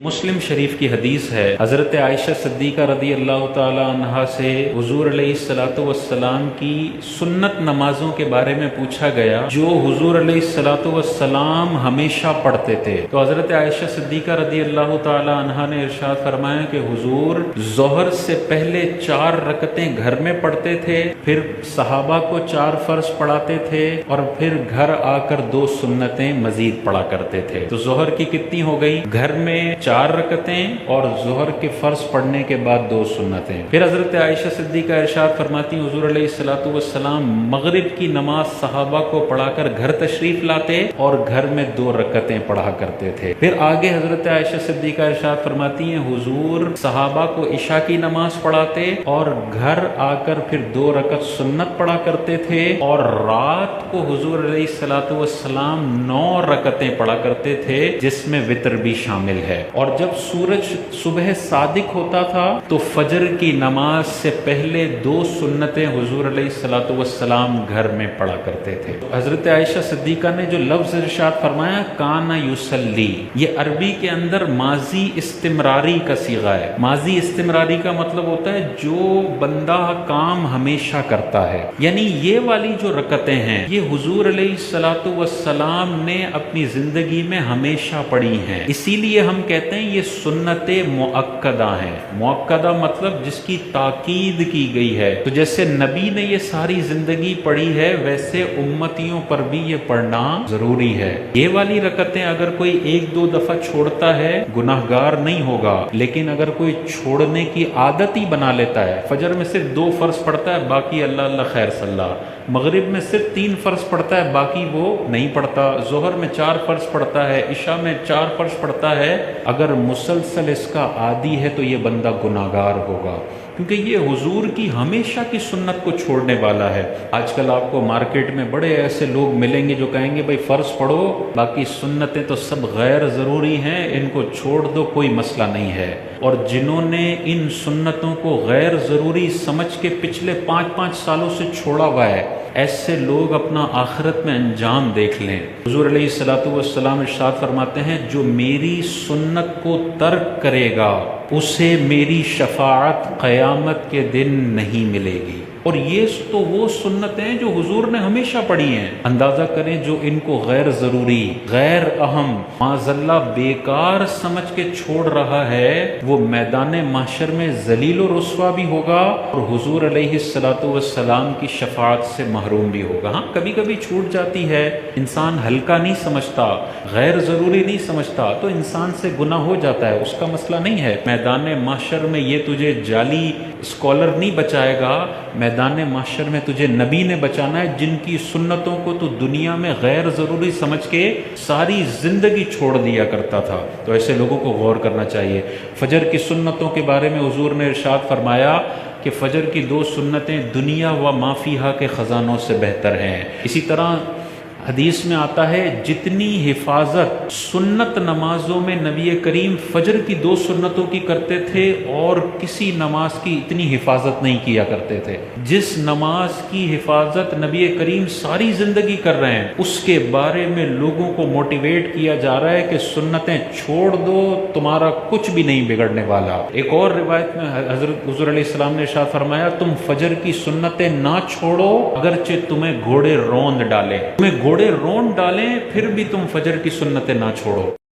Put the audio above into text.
मुस्लिम शरीफ की हदीस है, हज़रत आयशा सिद्दीक़ा रदी अल्लाह ताला अन्हा से हुज़ूर अलैहिस्सलातु वस्सलाम की सुन्नत नमाजों के बारे में पूछा गया जो हुज़ूर अलैहिस्सलातु वस्सलाम हमेशा पढ़ते थे। तो हज़रत आयशा सिद्दीक़ा रदी अल्लाह ताला अन्हा ने इरशाद फरमाया कि हुज़ूर ज़ोहर से पहले 4 रकतें घर में पढ़ते थे, फिर सहाबा को 4 फ़र्ज पढ़ाते थे और फिर घर आकर 2 सुन्नतें मज़ीद पढ़ा करते थे। तो ज़ोहर की कितनी हो गई? घर में 4 रकतें और ज़ोहर के फ़र्ज पढ़ने के बाद 2 सुन्नतें। फिर हज़रत आयशा सिद्दीक़ा इरशाद फरमाती हैं हुज़ूर अलैहिस्सलातु वस्सलाम मगरिब की नमाज सहाबा को पढ़ाकर घर तशरीफ़ लाते और घर में 2 रकतें पढ़ा करते थे। फिर आगे हज़रत आयशा सिद्दीक़ा इरशाद फरमाती हैं हुज़ूर सहाबा को इशा की नमाज पढ़ाते और घर आकर फिर 2 रकत सुन्नत पढ़ा करते थे और रात को हुज़ूर अलैहिस्सलातु वस्सलाम 9 रकतें पढ़ा करते थे जिसमें वितर भी शामिल है। और जब सूरज सुबह सादिक होता था तो फजर की नमाज से पहले 2 सुन्नतें हुजूर अलैहिस्सलातु वस्सलाम घर में पढ़ा करते थे। तो हजरत आयशा सिद्दीक़ा ने जो लफ्ज़ इरशाद फरमाया काना युसल्ली, ये अरबी के अंदर माजी इस्तिमरारी का सीगा है। माजी इस्तिमरारी का मतलब होता है जो बंदा काम हमेशा करता है, यानी ये वाली जो रकतें हैं ये हुजूर अलैहिस्सलातु वस्सलाम ने अपनी जिंदगी में हमेशा पढ़ी हैं। इसीलिए हम कहते हैं ये सुन्नते मुअक्कदा हैं। मुअक्कदा मतलब जिसकी ताकीद की गई है। तो जैसे नबी ने ये सारी जिंदगी पढ़ी है वैसे उम्मतियों पर भी ये पढ़ना जरूरी है। ये वाली रकतें अगर कोई 1-2 दफा छोड़ता है गुनाहगार नहीं होगा, लेकिन अगर कोई छोड़ने की आदत ही बना लेता है, फजर में सिर्फ 2 फर्ज पढ़ता है बाकी अल्लाह अल्लाह खैर सल्ला, मगरिब में सिर्फ 3 फर्ज पढ़ता है बाकी वो नहीं पढ़ता, जोहर में 4 फर्ज पढ़ता है, इशा में 4 फर्ज पढ़ता है, अगर मुसलसल इसका आदी है तो ये बंदा गुनाहगार होगा, क्योंकि ये हुजूर की हमेशा की सुन्नत को छोड़ने वाला है। आजकल आपको मार्केट में बड़े ऐसे लोग मिलेंगे जो कहेंगे भाई फ़र्ज पढ़ो बाकी सुन्नतें तो सब गैर ज़रूरी हैं, इनको छोड़ दो कोई मसला नहीं है। और जिन्होंने इन सुन्नतों को गैर ज़रूरी समझ के पिछले 5-5 सालों से छोड़ा हुआ है, ऐसे लोग अपना आखिरत में अंजाम देख लें। हुज़ूर अलैहिस्सलातु वस्सलाम इरशाद फरमाते हैं जो मेरी सुन्नत को तर्क करेगा उसे मेरी शफाअत क़यामत के दिन नहीं मिलेगी। और ये तो वो सुन्नतें हैं जो हुजूर ने हमेशा पढ़ी हैं। अंदाज़ा करें जो इनको गैर ज़रूरी, गैर अहम, माज़ल्ला बेकार समझ के छोड़ रहा है वो मैदान महशर में ज़लील और रुस्वा भी होगा और हुजूर अलैहिस्सलातु वस्सलाम की शफाअत से महरूम भी होगा। हाँ, कभी कभी छूट जाती है, इंसान हल्का नहीं समझता, गैर ज़रूरी नहीं समझता तो इंसान से गुनाह हो जाता है, उसका मसला नहीं है। मैदान महशर में ये तुझे जाली स्कॉलर नहीं बचाएगा, मैदान महशर में तुझे नबी ने बचाना है जिनकी सुन्नतों को तो दुनिया में गैर ज़रूरी समझ के सारी ज़िंदगी छोड़ दिया करता था। तो ऐसे लोगों को गौर करना चाहिए। फजर की सुन्नतों के बारे में हुजूर ने इरशाद फरमाया कि फजर की 2 सुन्नतें दुनिया व माफिहा के ख़जानों से बेहतर हैं। इसी तरह हदीस में आता है जितनी हिफाजत सुन्नत नमाजों में नबी करीम फजर की 2 सुन्नतों की करते थे और किसी नमाज की इतनी हिफाजत नहीं किया करते थे। जिस नमाज की हिफाजत नबी करीम सारी ज़िंदगी कर रहे हैं उसके बारे में लोगों को मोटिवेट किया जा रहा है कि सुन्नतें छोड़ दो, तुम्हारा कुछ भी नहीं बिगड़ने वाला। एक और रिवायत में हज़रत हुज़ूर अलैहिस्सलाम ने इरशाद फरमाया तुम फजर की सुन्नतें ना छोड़ो अगरचे तुम्हें घोड़े रोंद डालें, तुम्हें घोड़े रोंद डालें फिर भी तुम फजर की सुन्नतें ना छोड़ो।